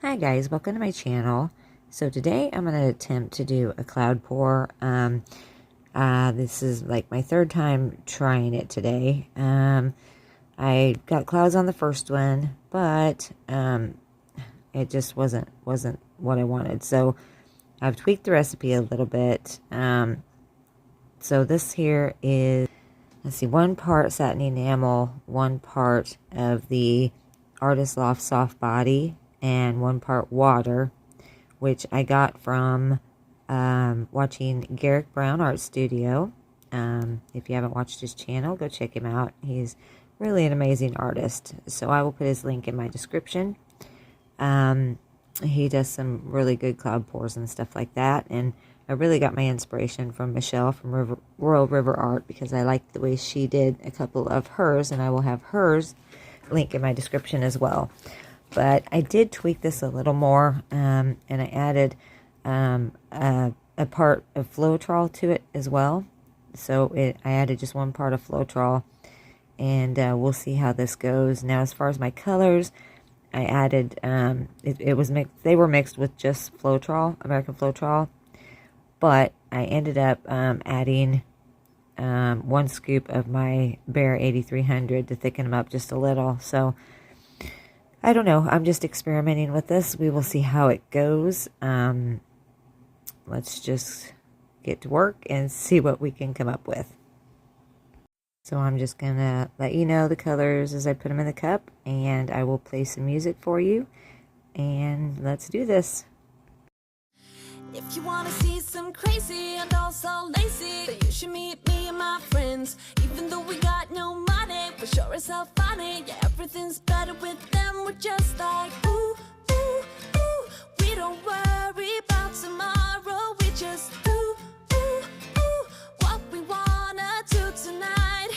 Hi guys, welcome to my channel. So today I'm going to attempt to do a cloud pour. This is like my third time trying it today. I got clouds on the first one, but it just wasn't what I wanted. So I've tweaked the recipe a little bit. So this here is, let's see, 1 part satin enamel, 1 part of the Artist Loft Soft Body, and 1 part water, which I got from watching Garrick Brown Art Studio. If you haven't watched his channel, go check him out. He's really an amazing artist. So I will put his link in my description. He does some really good cloud pours and stuff like that. And I really got my inspiration from Michelle from Royal River Art, because I liked the way she did a couple of hers, and I will have hers link in my description as well. But I did tweak this a little more, and I added a part of Floetrol to it as well. So I added just 1 part of Floetrol, and we'll see how this goes. Now, as far as my colors, I added, it was mixed, they were mixed with just Floetrol, American Floetrol, but I ended up adding 1 scoop of my Bear 8300 to thicken them up just a little. So I don't know. I'm just experimenting with this. We will see how it goes. Let's just get to work and see what we can come up with. So I'm just going to let you know the colors as I put them in the cup, and I will play some music for you. And let's do this. If you want to see some crazy and also lazy, then you should meet me and my friends. Even though we got no money, for sure it's so funny. Yeah, everything's better with them. We're just like, ooh, ooh, ooh. We don't worry about tomorrow. We just, ooh, ooh, ooh. What we wanna do tonight.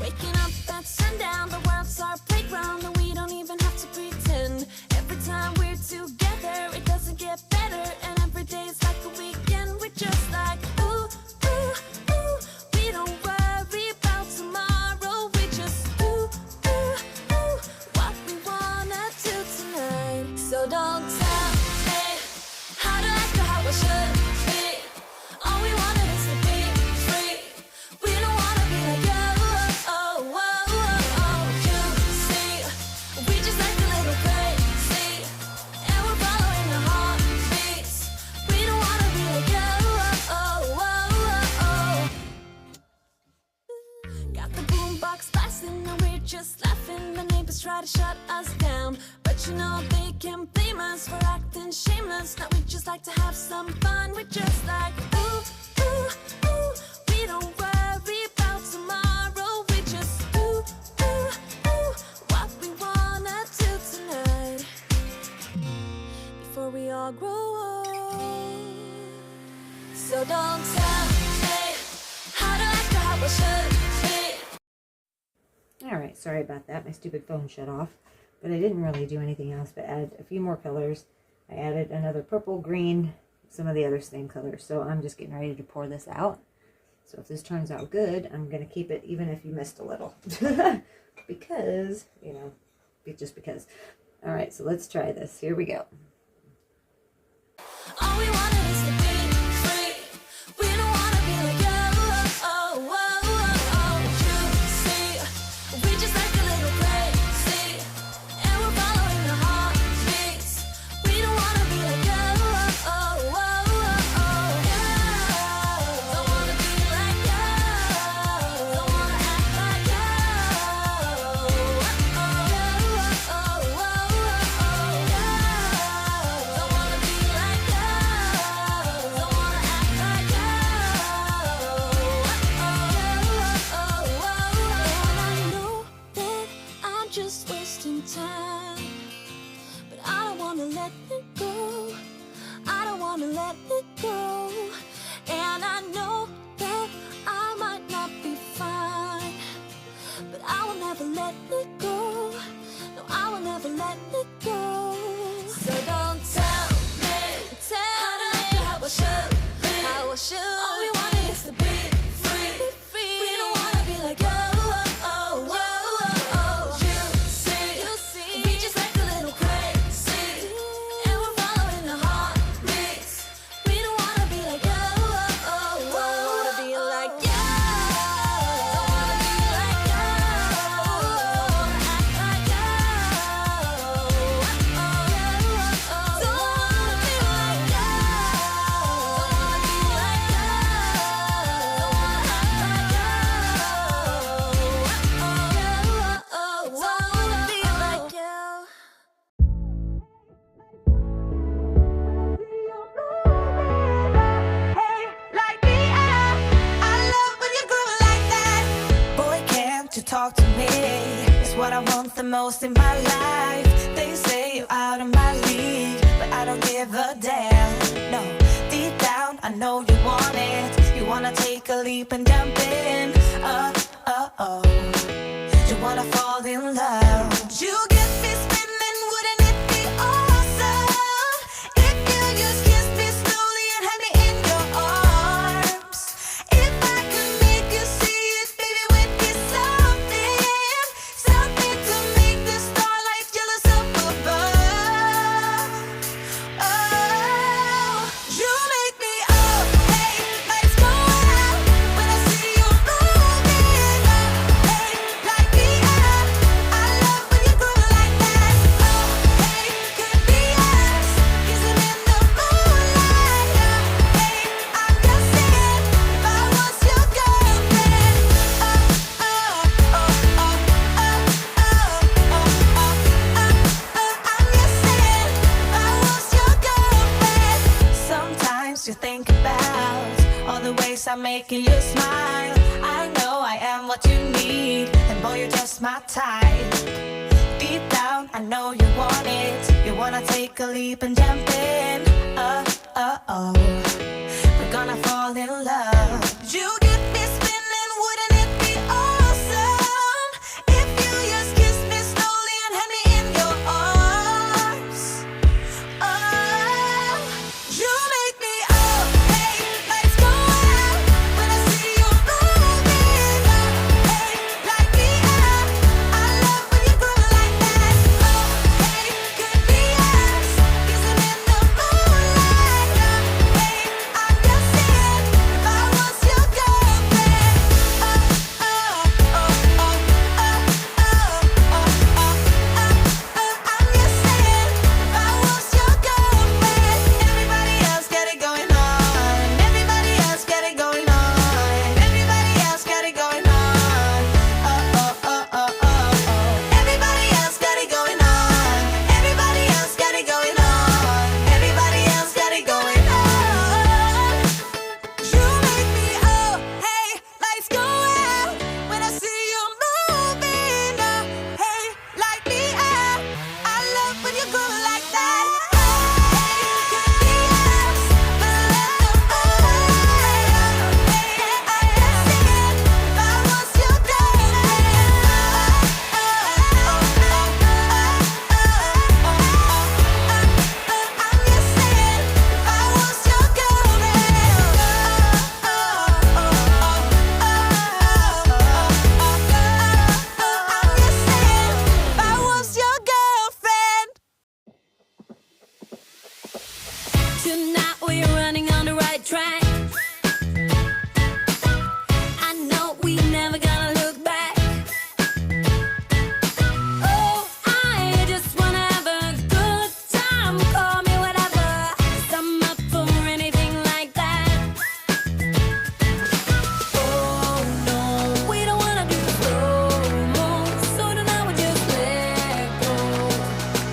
Waking up at sundown, the world's our playground, and we don't even have to pretend. Every time we're together, it doesn't get better, and every day's like a weekend. We're just like, ooh, ooh, ooh. We don't worry about tomorrow. We just, ooh, ooh, ooh. What we wanna do tonight. So don't tell me how to act or how I should be. All we wanted is to be free. We don't wanna be like you. You see, we just act a little crazy, and we're following our heartbeats. We don't wanna be like you. Got the boombox blasting and we're just laughing. The neighbors try to shut us down, but you know they can't blame us for acting shameless. Now we just like to have some fun. We're just like, ooh, ooh, ooh. We don't worry about tomorrow. We just, ooh, ooh, ooh. What we wanna do tonight, before we all grow old. So don't tell me how to act or how I should be. Alright, sorry about that. My stupid phone shut off. But I didn't really do anything else but add a few more colors. I added another purple, green, some of the other same colors. So I'm just getting ready to pour this out. So if this turns out good, I'm going to keep it even if you missed a little. Because, you know, just because. Alright, so let's try this. Here we go. All we wanted is to be free. We don't wanna be like you. You see, we just like a little crazy, and we're following our heartbeats. We don't wanna be like you. Don't wanna be like you. Don't wanna act like you. Don't wanna be like you. Don't wanna act like you. And I know that I'm just wasting time, but I don't wanna let it go. I don't wanna let it go. And I know that I might not be fine, but I will never let it go. No, I will never let it go. So don't tell me how I should be. How I should. All we want is to be free. We don't wanna be like you. You see, we just like a little crazy, and the most in my life. They say you're out of my league, but I don't give a damn. No, deep down I know you want it. You wanna take a leap and jump in. Oh, you wanna fall in love. You get me spinning, wouldn't it be awesome if you just kiss me slowly and had me in your arms? If I could make you see it, baby, we'd be something, something to make the starlight jealous up above. Oh, you make me up, hey, lights go out when I see you moving up, hey, light me up. I love when you groove like that. Oh, hey, could be us, kissing in the moonlight. Hey, I'm just saying, if I was your girlfriend. I'm just saying, if I was your girlfriend. Sometimes you think about all the ways I'm making you smile. I know I am what you need, and boy, you're just my type. Deep down, I know you want it. You wanna take a leap and jump in. We're gonna fall in love. You get me spinning, wouldn't it be awesome if you just kiss me slowly and had me in your arms? Oh, you make me up, hey, lights go out when I see you moving up, hey, light me up. I love when you groove like that. Oh, hey, could be us, kissing in the moonlight. Hey, I'm just saying, if I was your girlfriend. I'm just saying, if I was your girlfriend. Everybody else got it going on. Everybody else got it going on. Everybody else got it going on. Everybody else got it going on. Everybody else got it going on. Everybody else got it going on. You make me up, hey, lights go out when I see you moving up, hey, light me up. I love when you groove like that. Hey, could be us, but let the moonlight up. Hey, I'm just saying, if I was your girlfriend. I'm just saying, if I was your girlfriend. I'm just saying, if I was your girlfriend. Tonight we're running on the right track. I know we never gonna look back. Oh, I just wanna have a good time. Call me whatever, 'cause I'm up for anything like that. Oh no, we don't wanna do slow-mo, so tonight we just let go.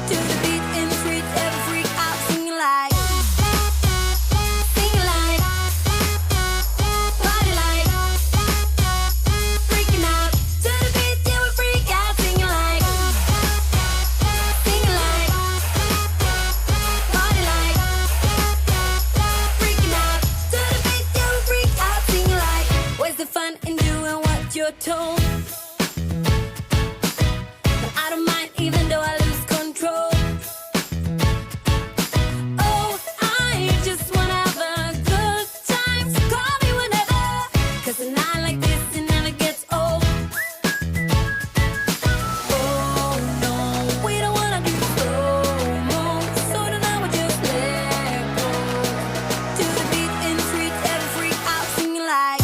To the beat in the street, every freak out singing like, party like, freaking out. To the beat, yeah, we freak out singing like, party like, freaking out. To the beat, yeah, we freak out singing like. Where's the fun in doing what you're told? But I don't mind even though I lose control. Oh, I just wanna have a good time, so call me whenever, 'cause a night like this, it never gets old. Oh no, we don't wanna do slow-mo, so tonight we just let go. To the beat in the street, every freak out singing like,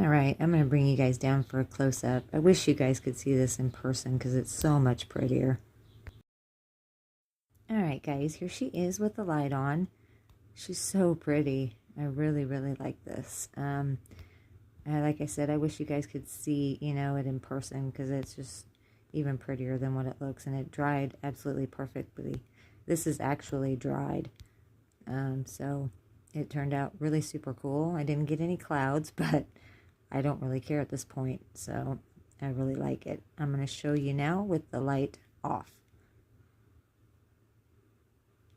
All right, I'm going to bring you guys down for a close-up. I wish you guys could see this in person because it's so much prettier. All right, guys, here she is with the light on. She's so pretty. I really, really like this. Like I said, I wish you guys could see, you know, it in person because it's just even prettier than what it looks. And it dried absolutely perfectly. This is actually dried. So it turned out really super cool. I didn't get any clouds, but I don't really care at this point. So I really like it. I'm going to show you now with the light off.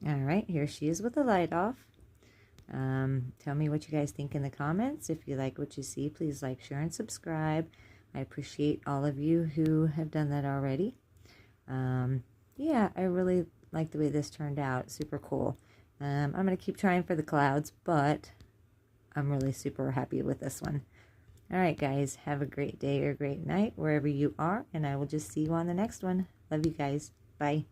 All right, here she is with the light off. Tell me what you guys think in the comments. If you like what you see, please like, share, and subscribe. I appreciate all of you who have done that already. Yeah, I really like the way this turned out. Super cool. I'm going to keep trying for the clouds, but I'm really super happy with this one. All right, guys, have a great day or great night wherever you are, and I will just see you on the next one. Love you guys. Bye.